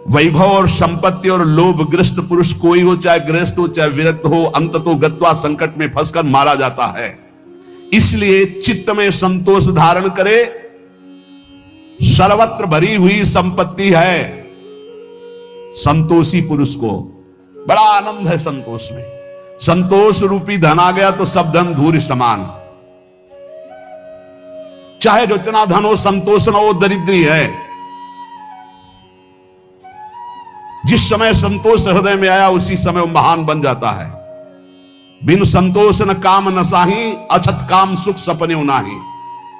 वैभव और संपत्ति और लोभग्रस्त पुरुष कोई हो, चाहे गृहस्थ हो चाहे विरक्त हो, अंततो गत्वा संकट में फंसकर मारा जाता है। इसलिए चित्त में संतोष धारण करे। सर्वत्र भरी हुई संपत्ति है, संतोषी पुरुष को बड़ा आनंद है संतोष में। संतोष रूपी धन आ गया तो सब धन धूल समान। चाहे जो इतना धन हो, संतोष न हो, दरिद्री है। जिस समय संतोष हृदय में आया उसी समय वो महान बन जाता है। बिन संतोष न काम न साही, अछत काम सुख सपने उनाही।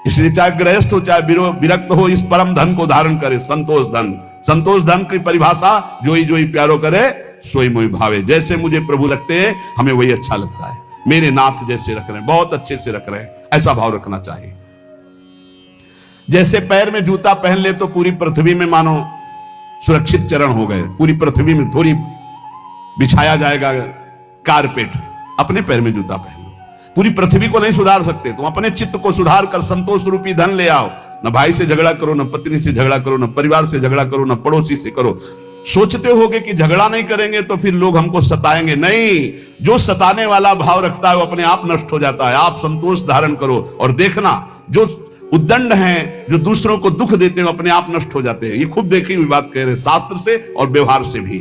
इसलिए चाहे गृहस्थ हो चाहे विरक्त हो, इस परम धन को धारण करे, संतोष धन। संतोष धन की परिभाषा, जोई जोई प्यारो करे सोई मोई भावे। जैसे मुझे प्रभु लगते हैं हमें वही अच्छा लगता है। मेरे नाथ जैसे रख रहे हैं, बहुत अच्छे से रख रहे हैं, ऐसा भाव रखना चाहिए। जैसे पैर में जूता पहन ले तो पूरी पृथ्वी में मानो सुरक्षित चरण हो गए। पूरी पृथ्वी में थोड़ी बिछाया जाएगा कारपेट, अपने पैर में जूता पहन लो। पूरी पृथ्वी को नहीं सुधार सकते, तुम अपने चित्त को सुधार कर संतोष रूपी धन ले आओ। न भाई से झगड़ा करो, न पत्नी से झगड़ा करो, न परिवार से झगड़ा करो, न पड़ोसी से करो। सोचते होगे कि झगड़ा नहीं करेंगे तो फिर लोग हमको सताएंगे। नहीं, जो सताने वाला भाव रखता है वो अपने आप नष्ट हो जाता है। आप संतोष धारण करो और देखना, जो उद्दंड हैं, जो दूसरों को दुख देते हैं, अपने आप नष्ट हो जाते हैं। ये खूब देखी हुई बात कह रहे हैं, शास्त्र से और व्यवहार से भी।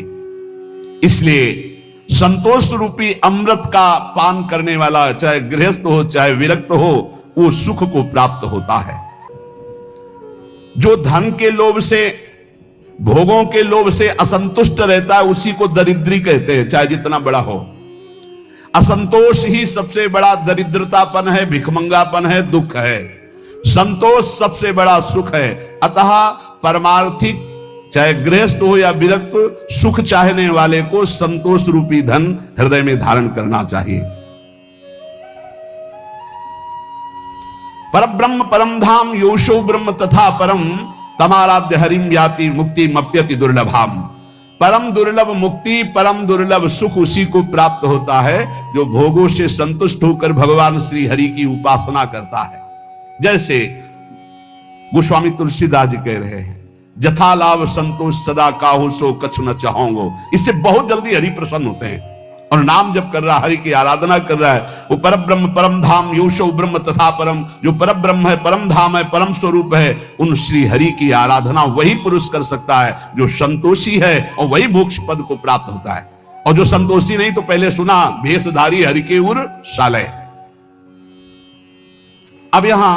इसलिए संतोष रूपी अमृत का पान करने वाला, चाहे गृहस्थ हो चाहे विरक्त हो, वो सुख को प्राप्त होता है। जो धन के लोभ से, भोगों के लोभ से असंतुष्ट रहता है, उसी को दरिद्री कहते हैं, चाहे जितना बड़ा हो। असंतोष ही सबसे बड़ा दरिद्रतापन है, भिखमंगापन है, दुख है। संतोष सबसे बड़ा सुख है। अतः परमार्थिक, चाहे गृहस्थ हो या विरक्त, सुख चाहने वाले को संतोष रूपी धन हृदय में धारण करना चाहिए। परब्रह्म परम धाम योशो ब्रह्म तथा परम, तमाराध्य हरिम याति मुक्ति मप्यति दुर्लभाम। परम दुर्लभ मुक्ति, परम दुर्लभ सुख उसी को प्राप्त होता है जो भोगों से संतुष्ट होकर भगवान श्री हरि की उपासना करता है। जैसे गोस्वामी तुलसीदास जी कह रहे हैं, जथा लाभ संतोष सदा काहू सो कछु न चाहोगो। इससे बहुत जल्दी हरि प्रसन्न होते हैं। और नाम जब कर रहा है, हरि की आराधना कर रहा है, वो परब्रह्म परम धाम योशो ब्रह्म तथा परम, जो परम ब्रह्म है, परम धाम है, परम स्वरूप है, उन श्री हरि की आराधना वही पुरुष कर सकता है जो संतोषी है, और वही मोक्ष पद को प्राप्त होता है। और जो संतोषी नहीं, तो पहले सुना, भेषधारी हरि के उर शालय। अब यहां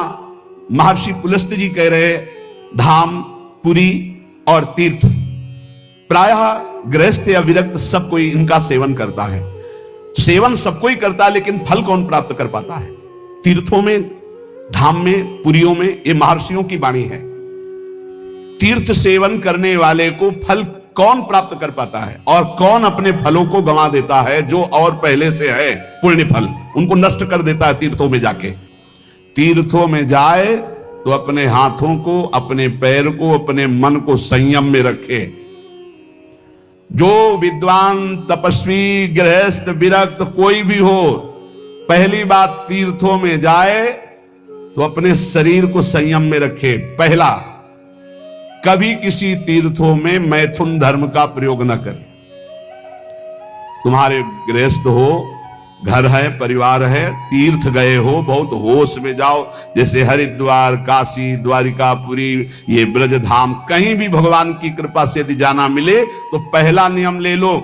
महर्षि पुलस्त जी कह रहे, धाम, पुरी और तीर्थ, प्रायः गृहस्थ या विरक्त सब कोई इनका सेवन करता है। सेवन सब कोई करता है, लेकिन फल कौन प्राप्त कर पाता है? तीर्थों में, धाम में, पुरियों में, ये महर्षियों की वाणी है। तीर्थ सेवन करने वाले को फल कौन प्राप्त कर पाता है, और कौन अपने फलों को गंवा देता है जो और पहले से है पुण्य फल, उनको नष्ट कर देता है तीर्थों में जाके। तीर्थों में जाए तो अपने हाथों को, अपने पैर को, अपने मन को संयम में रखे। जो विद्वान, तपस्वी, गृहस्थ, विरक्त कोई भी हो, पहली बात तीर्थों में जाए तो अपने शरीर को संयम में रखे। पहला, कभी किसी तीर्थों में मैथुन धर्म का प्रयोग न करे। तुम्हारे गृहस्थ हो, घर है, परिवार है, तीर्थ गए हो, बहुत होश में जाओ। जैसे हरिद्वार, काशी, द्वारिकापुरी, ये ब्रज धाम, कहीं भी भगवान की कृपा से यदि जाना मिले तो पहला नियम ले लो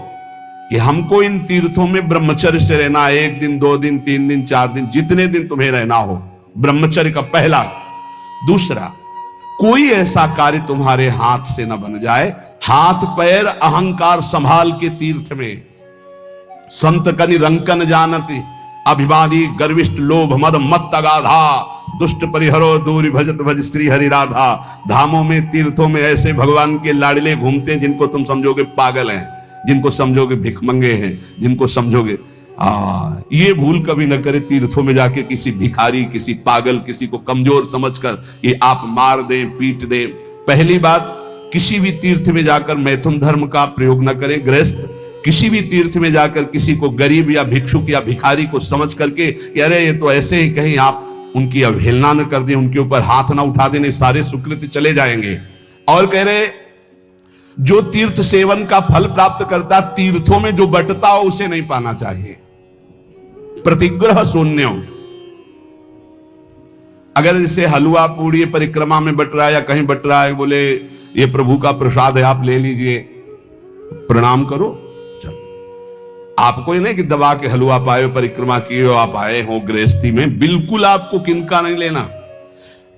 कि हमको इन तीर्थों में ब्रह्मचर्य से रहना। 1 दिन, 2 दिन, 3 दिन, 4 दिन, जितने दिन तुम्हें रहना हो, ब्रह्मचर्य का पहला। दूसरा, कोई ऐसा कार्य तुम्हारे हाथ से न बन जाए। हाथ पैर अहंकार संभाल के तीर्थ में। संत कनि रंकन जानती, अभिमानी गर्विष्ठ लोभ मद मत तगाधा, दुष्ट परिहरो दूरी भजत भज श्री हरि राधा। धामों में, तीर्थों में ऐसे भगवान के लाडले घूमते हैं जिनको तुम समझोगे पागल हैं, जिनको समझोगे भिखमंगे हैं, जिनको समझोगे। ये भूल कभी न करे तीर्थों में जाके किसी भिखारी, किसी पागल, किसी को कमजोर समझकर ये आप मार दें, पीट दें। पहली बात, किसी भी तीर्थ में जाकर मैथुन धर्म का प्रयोग न करें। गृहस्थ किसी भी तीर्थ में जाकर किसी को गरीब या भिक्षुक या भिखारी को समझ करके कि अरे ये तो ऐसे ही, कहीं आप उनकी अवहेलना न कर दें, उनके ऊपर हाथ ना उठा देने, सारे सुकृत चले जाएंगे। और कह रहे, जो तीर्थ सेवन का फल प्राप्त करता, तीर्थों में जो बटता हो उसे नहीं पाना चाहिए। प्रतिग्रह शून्य। अगर जैसे हलवा पूड़ी परिक्रमा में बट रहा है या कहीं बट रहा है, बोले ये प्रभु का प्रसाद है, आप ले लीजिए, प्रणाम करो, चलो। आपको ही नहीं कि दबा के हलवा पाए, परिक्रमा किए हो, आप आए हो गृहस्थी में, बिल्कुल आपको किनका नहीं लेना।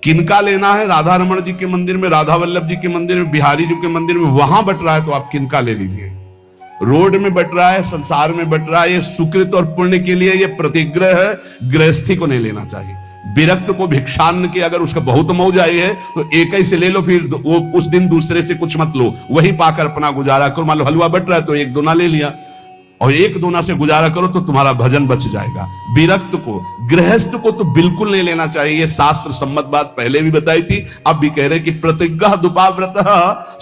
किनका लेना है? राधा रमण जी के मंदिर में, राधा वल्लभ जी के मंदिर में, बिहारी जी के मंदिर में, वहां बट रहा है तो आप किनका ले लीजिए। रोड में बट रहा है, संसार में बट रहा है, ये सुकृत और पुण्य के लिए, ये प्रतिग्रह है, गृहस्थी को नहीं लेना चाहिए। विरक्त को भिक्षान्न की अगर उसका बहुत मौज आई है तो एक ही से ले लो, फिर वो उस दिन दूसरे से कुछ मत लो, वही पाकर अपना गुजारा करो। मान लो हलवा बट रहा है तो एक दोना ले लिया और एक दोना से गुजारा करो तो तुम्हारा भजन बच जाएगा। विरक्त को, गृहस्थ को तो बिल्कुल नहीं लेना चाहिए। ये शास्त्र सम्मत बात पहले भी बताई थी, अब भी कह रहे कि प्रतिज्ञा दुपाव्रत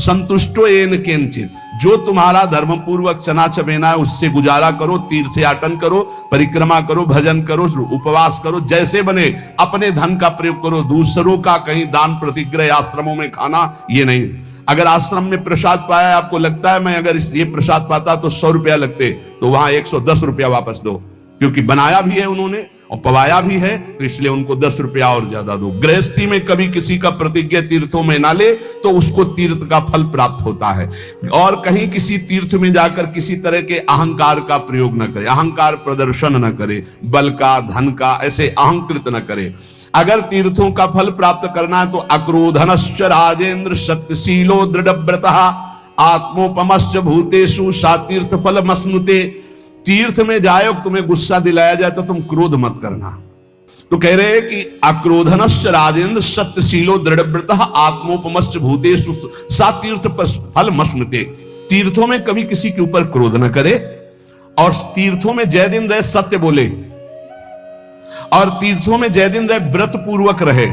संतुष्टो येन केनचित, जो तुम्हारा धर्म पूर्वक चना चबेना है उससे गुजारा करो, तीर्थयाटन करो, परिक्रमा करो, भजन करो, उपवास करो, जैसे बने अपने धन का प्रयोग करो। दूसरों का कहीं दान प्रतिग्रह आश्रमों में खाना ये नहीं। अगर आश्रम में प्रसाद पाया, आपको लगता है मैं अगर ये प्रसाद पाता तो 100 रुपया लगते, तो वहां 110 रुपया वापस दो, क्योंकि बनाया भी है उन्होंने और पवाया भी है, तो इसलिए उनको 10 रुपया और ज्यादा दो। गृहस्थी में कभी किसी का प्रतिज्ञा तीर्थों में ना ले तो उसको तीर्थ का फल प्राप्त होता है। और कहीं किसी तीर्थ में जाकर किसी तरह के अहंकार का प्रयोग न करे, अहंकार प्रदर्शन न करे, बल का, धन का, ऐसे अहंकृत न करे। अगर तीर्थों का फल प्राप्त करना है तो अक्रोधनश्च राजेंद्र सत्यशीलो दृढ़व्रतः आत्मोपमश्च भूतेषु सातीर्थ फल मस्नुते। तीर्थ में जाए तुम्हें गुस्सा दिलाया जाए तो तुम क्रोध मत करना। तो कह रहे हैं कि अक्रोधनश्च राजेंद्र सत्यशीलो दृढ़व्रतः आत्मोपमश्च भूतेषु सातीर्थ फल मस्नुते। तीर्थों में कभी किसी के ऊपर क्रोध न करे और तीर्थों में जय दिन रहे सत्य बोले, और तीर्थों में जय दिन रहे व्रत पूर्वक रहे,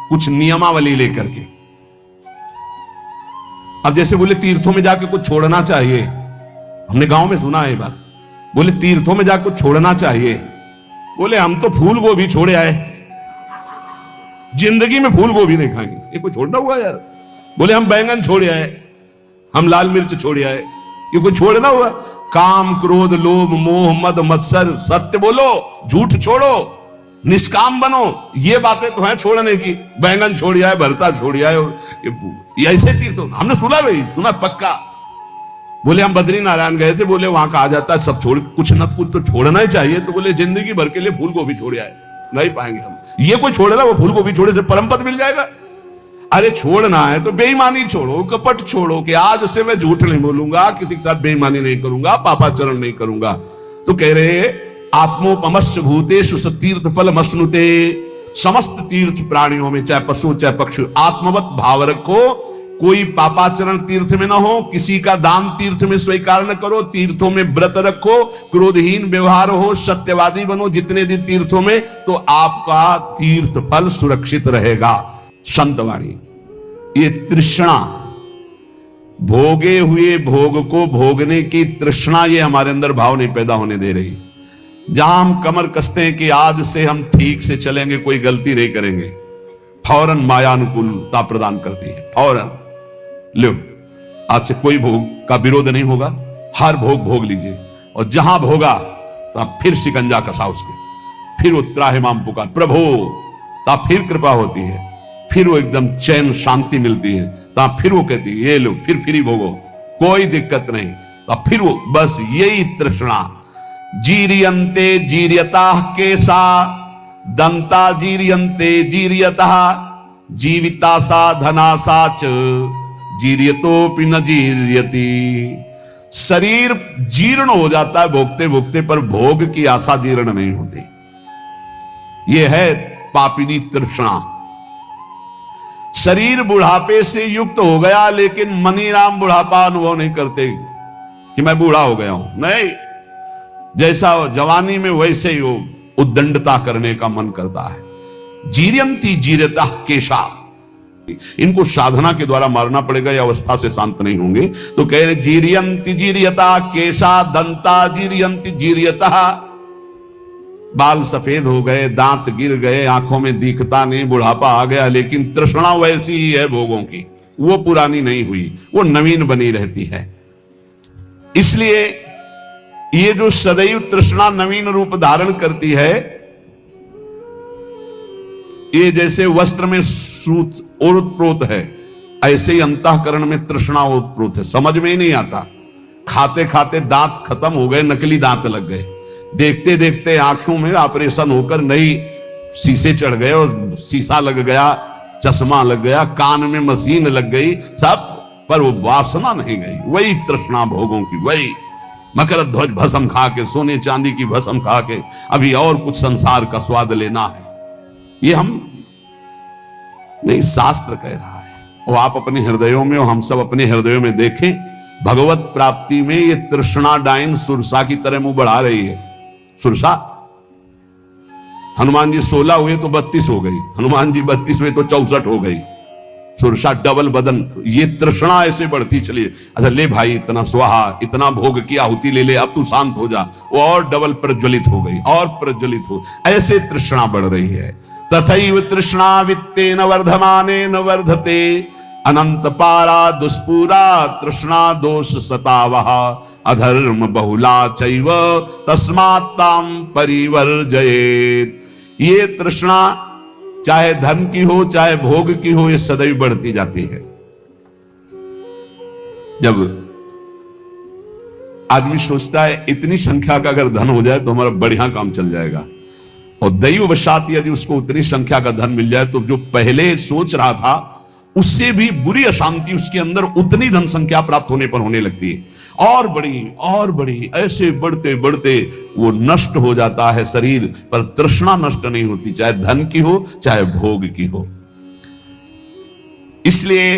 कुछ नियमावली लेकर के। अब जैसे बोले तीर्थों में जाके कुछ छोड़ना चाहिए, हमने गांव में सुना है ये बात, बोले तीर्थों में जाकर कुछ छोड़ना चाहिए, बोले हम तो फूल गोभी छोड़े आए, जिंदगी में फूल गोभी नहीं खाएंगे, ये कोई छोड़ना हुआ यार। बोले हम बैंगन छोड़े आए, हम लाल मिर्च छोड़े आए, ये कोई छोड़ना हुआ? काम क्रोध लोभ मोह मद मत्सर, सत्य बोलो, झूठ छोड़ो, निष्काम बनो, ये बातें तो हैं छोड़ने की। बैंगन छोड़ आए, भरता छोड़ आए, ये ऐसे तीर्थ हमने सुना, भाई सुना पक्का। बोले हम बद्री नारायण गए थे, बोले वहां कहा जाता है सब छोड़, कुछ न कुछ तो छोड़ना ही चाहिए। तो बोले जिंदगी भर के लिए फूल गोभी छोड़ आए, नहीं पाएंगे हम। ये कोई छोड़ेगा? वो फूल गोभी छोड़े से परम पद मिल जाएगा? अरे छोड़ना है तो बेईमानी छोड़ो, कपट छोड़ो, कि आज से मैं झूठ नहीं बोलूंगा, किसी के साथ बेईमानी नहीं करूंगा, पापाचरण नहीं करूंगा। तो कह रहे आत्मोपमश्च भूतेषु सतीर्थ फल मस्नुते। समस्त तीर्थ प्राणियों में, चाहे पशु चाहे पक्षी, आत्मवत भाव रखो। कोई पापाचरण तीर्थ में ना हो, किसी का दान तीर्थ में स्वीकार न करो, तीर्थों में व्रत रखो, क्रोधहीन व्यवहार हो, सत्यवादी बनो जितने दिन तीर्थों में, तो आपका तीर्थ फल सुरक्षित रहेगा। संतवाणी, ये तृष्णा, भोगे हुए भोग को भोगने की तृष्णा, ये हमारे अंदर भाव नहीं पैदा होने दे रही। जहां हम कमर कसते हैं कि आज से हम ठीक से चलेंगे, कोई गलती नहीं करेंगे, फौरन माया अनुकूलता प्रदान करती है। फौरन लो, आज से कोई भोग का विरोध नहीं होगा, हर भोग भोग लीजिए, और जहां भोगा तो आप फिर शिकंजा कसा उसके, फिर वो त्राहिमाम पुकार प्रभु, तब फिर कृपा होती है, फिर वो एकदम चैन शांति मिलती है, तब फिर वो कहती है ये लो, फिर ही भोगो, कोई दिक्कत नहीं। तब फिर वो, बस यही तृष्णा। जीरियंते जीर्यता केसा दंता जीरियंते जीर्यता जीविता सा धना सा च जीर्यतोपि न जीर्यति। शरीर जीर्ण हो जाता है भोगते भोगते, पर भोग की आशा जीर्ण नहीं होती। यह है पापिनी तृष्णा। शरीर बुढ़ापे से युक्त हो गया, लेकिन मनीराम बुढ़ापा अनुभव नहीं करते कि मैं बूढ़ा हो गया हूं। नहीं, जैसा जवानी में वैसे ही वो उद्दंडता करने का मन करता है। जीर्यंती जीर्यता केशा, इनको साधना के द्वारा मारना पड़ेगा, या अवस्था से शांत नहीं होंगे। तो कह रहे जीर्यंती जीर्यता केशा दंता जीर्यंती जीर्यता। बाल सफेद हो गए, दांत गिर गए, आंखों में दिखता नहीं, बुढ़ापा आ गया, लेकिन तृष्णा वैसी ही है भोगों की। वो पुरानी नहीं हुई, वो नवीन बनी रहती है। इसलिए ये जो सदैव तृष्णा नवीन रूप धारण करती है, ये जैसे वस्त्र में सूत ओतप्रोत है, ऐसे ही अंतःकरण में तृष्णा ओतप्रोत है। समझ में ही नहीं आता, खाते खाते दांत खत्म हो गए, नकली दांत लग गए, देखते देखते आंखों में ऑपरेशन होकर नई शीशे चढ़ गए और शीशा लग गया, चश्मा लग गया, कान में मशीन लग गई, सब, पर वो वासना नहीं गई। वही तृष्णा भोगों की, वही मकर ध्वज भस्म खा के, सोने चांदी की भस्म खा के अभी और कुछ संसार का स्वाद लेना है, ये हम नहीं, शास्त्र कह रहा है। और आप अपने हृदयों में और हम सब अपने हृदयों में देखें, भगवत प्राप्ति में ये तृष्णा डाइन सुरसा की तरह मुंह बढ़ा रही है। सुरसा, हनुमान जी 16 हुए तो 32 हो गई, हनुमान जी 32 हुए तो 64 हो गई। सुरसा डबल बदन, ये तृष्णा ऐसे बढ़ती चली। अच्छा ले भाई, इतना स्वाहा, इतना भोग की आहुति ले ले, अब तू शांत हो जा, वो और डबल प्रज्वलित हो गई, और प्रज्वलित हो, ऐसे तृष्णा बढ़ रही है। तथैव तृष्णा वित्तेन वर्धमानेन वर्धते, अनंत पारा दुष्पूरा तृष्णा दोष सतावः, अधर्म बहुला चैव तस्मात्ताम परिवर्जयेत्। ये तृष्णा चाहे धन की हो चाहे भोग की हो, ये सदैव बढ़ती जाती है। जब आदमी सोचता है इतनी संख्या का अगर धन हो जाए तो हमारा बढ़िया काम चल जाएगा, और दैववशात यदि उसको उतनी संख्या का धन मिल जाए तो जो पहले सोच रहा था उससे भी बुरी अशांति उसके अंदर उतनी धन संख्या प्राप्त होने पर होने लगती है, और बड़ी, ऐसे बढ़ते बढ़ते वो नष्ट हो जाता है शरीर, पर तृष्णा नष्ट नहीं होती, चाहे धन की हो चाहे भोग की हो। इसलिए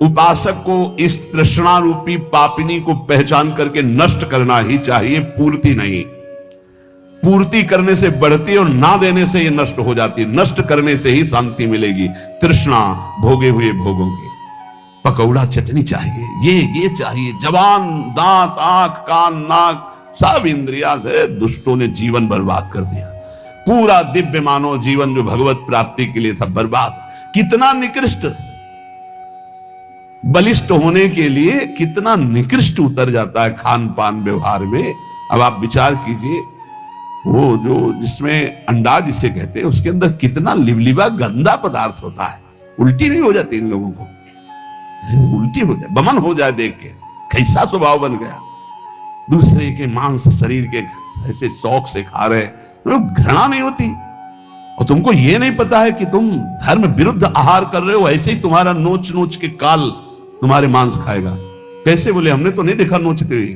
उपासक को इस तृष्णा रूपी पापिनी को पहचान करके नष्ट करना ही चाहिए, पूर्ति नहीं। पूर्ति करने से बढ़ती और ना देने से ये नष्ट हो जाती है, नष्ट करने से ही शांति मिलेगी। तृष्णा भोगे हुए भोगों की, पकौड़ा चटनी चाहिए, ये चाहिए, जबान, दांत, आंख, कान, नाक, सब इंद्रियां, दुष्टों ने जीवन बर्बाद कर दिया। पूरा दिव्य मानव जीवन जो भगवत प्राप्ति के लिए था, बर्बाद। कितना निकृष्ट, बलिष्ठ होने के लिए कितना निकृष्ट उतर जाता है खान पान व्यवहार में। अब आप विचार कीजिए, वो जो जिसमें अंडा जिसे कहते हैं, उसके अंदर कितना लिवलिवा गंदा पदार्थ होता है। उल्टी नहीं हो जाती इन लोगों को? उल्टी हो जाए, बमन हो जाए देख के, कैसा स्वभाव बन गया। दूसरे के मांस शरीर के ऐसे शौक से खा रहे, तो घृणा नहीं होती? और तुमको ये नहीं पता है कि तुम धर्म विरुद्ध आहार कर रहे हो, ऐसे ही तुम्हारा नोच नोच के काल तुम्हारे मांस खाएगा। कैसे? बोले हमने तो नहीं देखा नोचते हुए।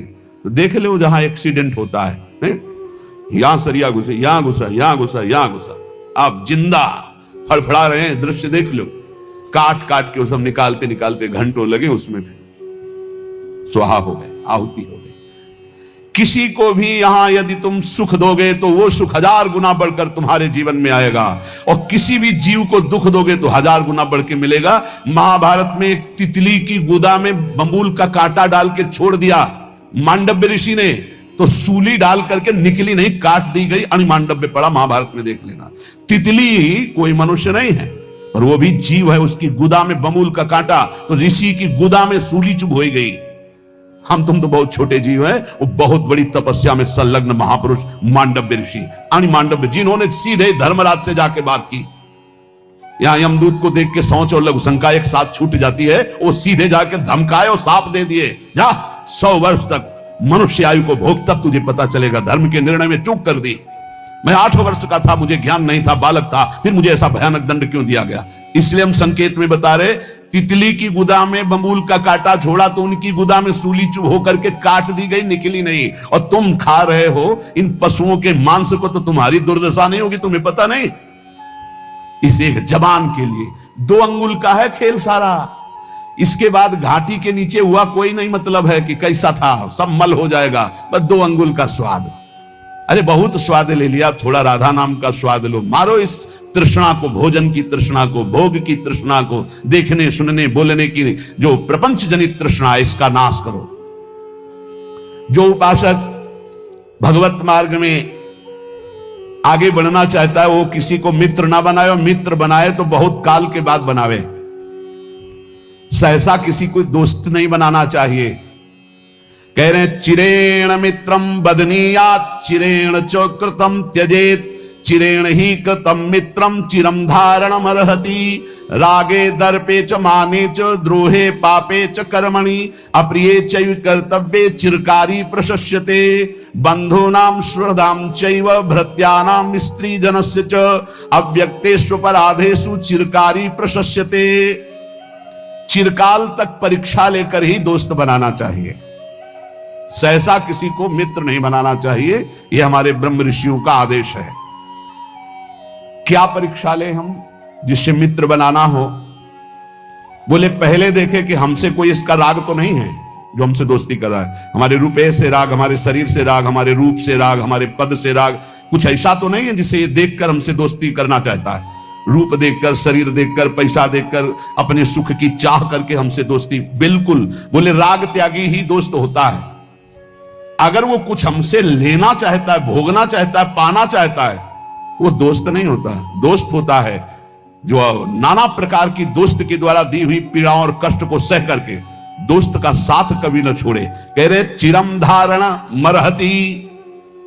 तो देख लो जहां एक्सीडेंट होता है, नहीं? यहां सरिया घुसे, यहां घुसा, यहां घुसा, यहां घुसा, आप जिंदा फड़फड़ा रहे हैं, दृश्य देख लो। काट काट के वो सब निकालते निकालते घंटों लगे, उसमें स्वाहा हो गए, आहुति हो गई। किसी को भी यहां यदि तुम सुख दोगे तो वो सुख 1000 गुना बढ़कर तुम्हारे जीवन में आएगा, और किसी भी जीव को दुख दोगे तो 1000 गुना बढ़ के मिलेगा। महाभारत में एक तितली की गुदा में बंबूल का कांटा डाल के छोड़ दिया मांडव्य ऋषि ने, तो सूली डाल करके निकली नहीं, काट दी गई, अणिमांडव्य पड़ा, महाभारत में देख लेना। तितली कोई मनुष्य नहीं है, और वो भी जीव है, उसकी गुदा में बमूल का कांटा, तो ऋषि की गुदा में सूली चुभ हो गई। हम तुम तो बहुत छोटे जीव हैं, वो बहुत बड़ी तपस्या में संलग्न महापुरुष मांडव्य ऋषि, अणिमांडव्य, जिन्होंने सीधे धर्मराज से जाके बात की। यहां यमदूत को देख के सोच और लघुशंका एक साथ छूट जाती है, वो सीधे जाके धमकाए और साप दे दिए, जा 100 वर्ष तक मनुष्य आयु को भोग, तब तुझे पता चलेगा। धर्म के निर्णय में चूक कर दी। मैं 8 वर्ष का था, मुझे ज्ञान नहीं था, बालक था, फिर मुझे ऐसा भयानक दंड क्यों दिया गया? इसलिए हम संकेत में बता रहे, तितली की गुदा में बंबूल का कांटा छोड़ा तो उनकी गुदा में सूली चुभ होकर के काट दी गई, निकली नहीं। और तुम खा रहे हो इन पशुओं के मांस को, तो तुम्हारी दुर्दशा नहीं होगी, तुम्हें पता नहीं? इस एक जबान के लिए 2 अंगुल का है खेल सारा। इसके बाद घाटी के नीचे हुआ कोई नहीं मतलब है कि कैसा था, सब मल हो जाएगा, बस 2 अंगुल का स्वाद। अरे बहुत स्वाद ले लिया, थोड़ा राधा नाम का स्वाद लो। मारो इस तृष्णा को, भोजन की तृष्णा को, भोग की तृष्णा को, देखने सुनने बोलने की जो प्रपंच जनित तृष्णा है, इसका नाश करो। जो उपासक भगवत मार्ग में आगे बढ़ना चाहता है, वो किसी को मित्र ना बनाए, और मित्र बनाए तो बहुत काल के बाद बनावे। सहसा किसी को दोस्त नहीं बनाना चाहिए। कह रहे हैं चिरेण मित्रम बदनीयात चिरेण च कृतम त्यजेत चिरेण ही कृतम मित्रम चिरम धारणम अर्हति रागे दर्पे च माने च द्रोहे पापे च कर्मणि अप्रिये चैव कर्तव्ये चिरकारी प्रशस्यते बंधूनां श्रद्धां चैव भृत्यानां स्त्रीजनस्य च अव्यक्तेषु अपराधेषु चिरकारी प्रशस्यते। चिरकाल तक परीक्षा लेकर ही दोस्त बनाना चाहिए, सहसा किसी को मित्र नहीं बनाना चाहिए। यह हमारे ब्रह्म ऋषियों का आदेश है। क्या परीक्षा ले हम जिससे मित्र बनाना हो? बोले पहले देखे कि हमसे कोई इसका राग तो नहीं है जो हमसे दोस्ती कर रहा है। हमारे रुपए से राग, हमारे शरीर से राग, हमारे रूप से राग, हमारे पद से राग, कुछ ऐसा तो नहीं है जिसे ये देखकर हमसे दोस्ती करना चाहता है। रूप देखकर, शरीर देखकर, पैसा देखकर, अपने सुख की चाह करके हमसे दोस्ती, बिल्कुल। बोले राग त्यागी ही दोस्त होता है। अगर वो कुछ हमसे लेना चाहता है, भोगना चाहता है, पाना चाहता है, वो दोस्त नहीं होता। दोस्त होता है जो नाना प्रकार की दोस्त के द्वारा दी हुई पीड़ाओं और कष्ट को सह करके दोस्त का साथ कभी न छोड़े। कह रहे चिरम धारण मरहती,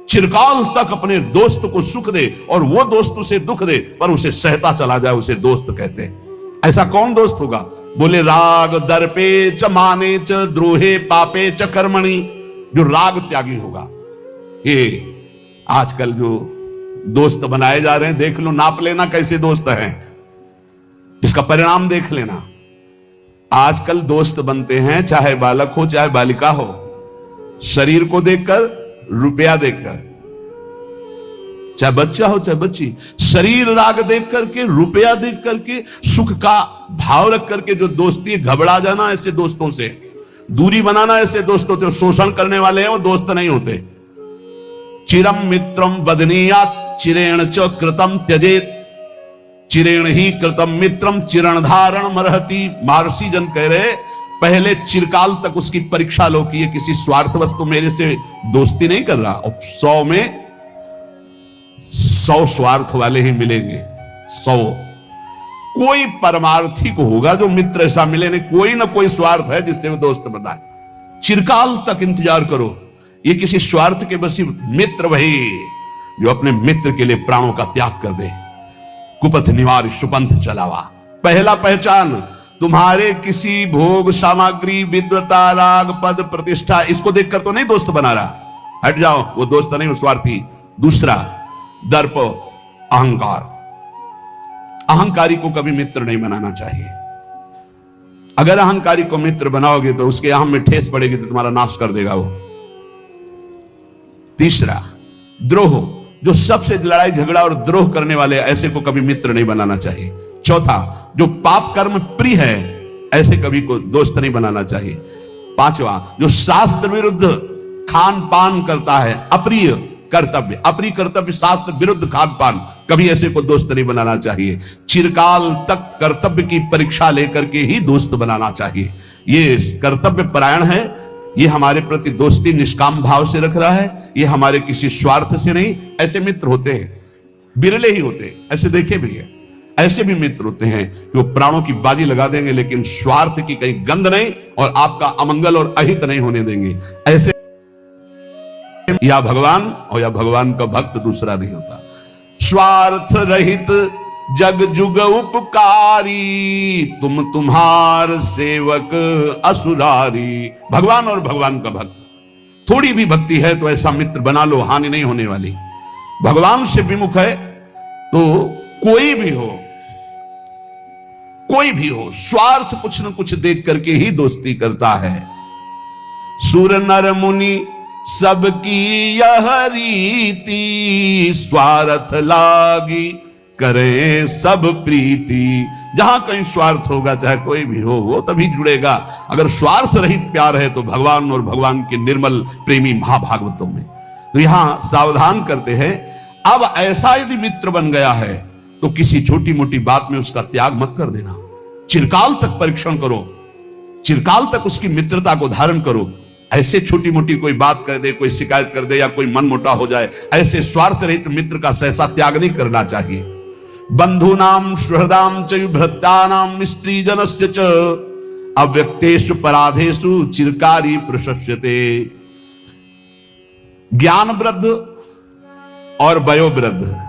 चिरकाल तक अपने दोस्त को सुख दे और वो दोस्त उसे दुख दे पर उसे सहता चला जाए, उसे दोस्त कहते हैं। ऐसा कौन दोस्त होगा? बोले राग दर्पे च माने च द्रोहे पापे च कर्मणि, जो राग त्यागी होगा। ये आजकल जो दोस्त बनाए जा रहे हैं, देख लो, नाप लेना कैसे दोस्त हैं, इसका परिणाम देख लेना। आजकल दोस्त बनते हैं चाहे बालक हो चाहे बालिका हो, शरीर को देखकर, रुपया देखकर, चाहे बच्चा हो चाहे बच्ची, शरीर राग देख करके, रुपया देख करके, सुख का भाव रख करके जो दोस्ती है, घबरा जाना ऐसे दोस्तों से, दूरी बनाना ऐसे दोस्तों से, शोषण करने वाले हैं वो दोस्त नहीं होते। चिरम मित्रम बदनीयात चिरेण च कृतम त्यजेत चिरेण ही कृतम मित्रम चिरण धारण मरहति। महर्षि जन कह रहे पहले चिरकाल तक उसकी परीक्षा लो कि ये किसी स्वार्थ वस्तु मेरे से दोस्ती नहीं कर रहा। और 100 में 100 स्वार्थ वाले ही मिलेंगे, 100 कोई परमार्थी को होगा जो मित्र ऐसा मिले नहीं, कोई ना कोई स्वार्थ है जिससे वो दोस्त बनाए। चिरकाल तक इंतजार करो, ये किसी स्वार्थ के बसी मित्र वही जो अपने मित्र के लिए प्राणों का त्याग कर दे। कुपथ निवार सुपंथ चलावा। पहला पहचान तुम्हारे किसी भोग सामग्री, विद्वता, राग, पद, प्रतिष्ठा, इसको देखकर तो नहीं दोस्त बना रहा, हट जाओ, वो दोस्त नहीं, वो स्वार्थी। दूसरा दर्प, अहंकार। अहंकारी को कभी मित्र नहीं बनाना चाहिए। अगर अहंकारी को मित्र बनाओगे तो उसके अहम में ठेस पड़ेगी तो तुम्हारा नाश कर देगा वो। तीसरा द्रोह, जो सबसे लड़ाई झगड़ा और द्रोह करने वाले, ऐसे को कभी मित्र नहीं बनाना चाहिए। चौथा जो पाप कर्म प्रिय है, ऐसे कभी को दोस्त नहीं बनाना चाहिए। पांचवा जो शास्त्र विरुद्ध खान पान करता है, अप्रिय कर्तव्य, शास्त्र विरुद्ध खान पान, कभी ऐसे को दोस्त नहीं बनाना चाहिए। चिरकाल तक कर्तव्य की परीक्षा लेकर के ही दोस्त बनाना चाहिए। ये कर्तव्य परायण है, ये हमारे प्रति दोस्ती निष्काम भाव से रख रहा है, ये हमारे किसी स्वार्थ से नहीं। ऐसे मित्र होते हैं, बिरले ही होते हैं, ऐसे देखे भी है। ऐसे भी मित्र होते हैं कि वो प्राणों की बाजी लगा देंगे लेकिन स्वार्थ की कहीं गंध नहीं और आपका अमंगल और अहित नहीं होने देंगे। ऐसे या भगवान और या भगवान का भक्त दूसरा नहीं होता। स्वार्थ रहित जग जुग उपकारी, तुम तुम्हार सेवक असुरारी। भगवान और भगवान का भक्त, थोड़ी भी भक्ति है तो ऐसा मित्र बना लो, हानि नहीं होने वाली। भगवान से विमुख है तो कोई भी हो स्वार्थ कुछ न कुछ देख करके ही दोस्ती करता है। सुर नर मुनि सबकी यह रीति, स्वार्थ लागी करें सब प्रीति। जहां कहीं स्वार्थ होगा, चाहे कोई भी हो, वो तभी जुड़ेगा। अगर स्वार्थ रहित प्यार है तो भगवान और भगवान के निर्मल प्रेमी महाभागवतों में। तो यहां सावधान करते हैं, अब ऐसा यदि मित्र बन गया है तो किसी छोटी मोटी बात में उसका त्याग मत कर देना। चिरकाल तक परीक्षण करो, चिरकाल तक उसकी मित्रता को धारण करो। ऐसे छोटी मोटी कोई बात कर दे, कोई शिकायत कर दे या कोई मन मोटा हो जाए, ऐसे स्वार्थ रहित मित्र का सहसा त्याग नहीं करना चाहिए। बंधूनाम सुहृदाम च भृत्यानाम स्त्रीजनस्य च अव्यक्तेषु पराधेषु चिरकारी प्रशस्यते। ज्ञान वृद्ध और वयोवृद्ध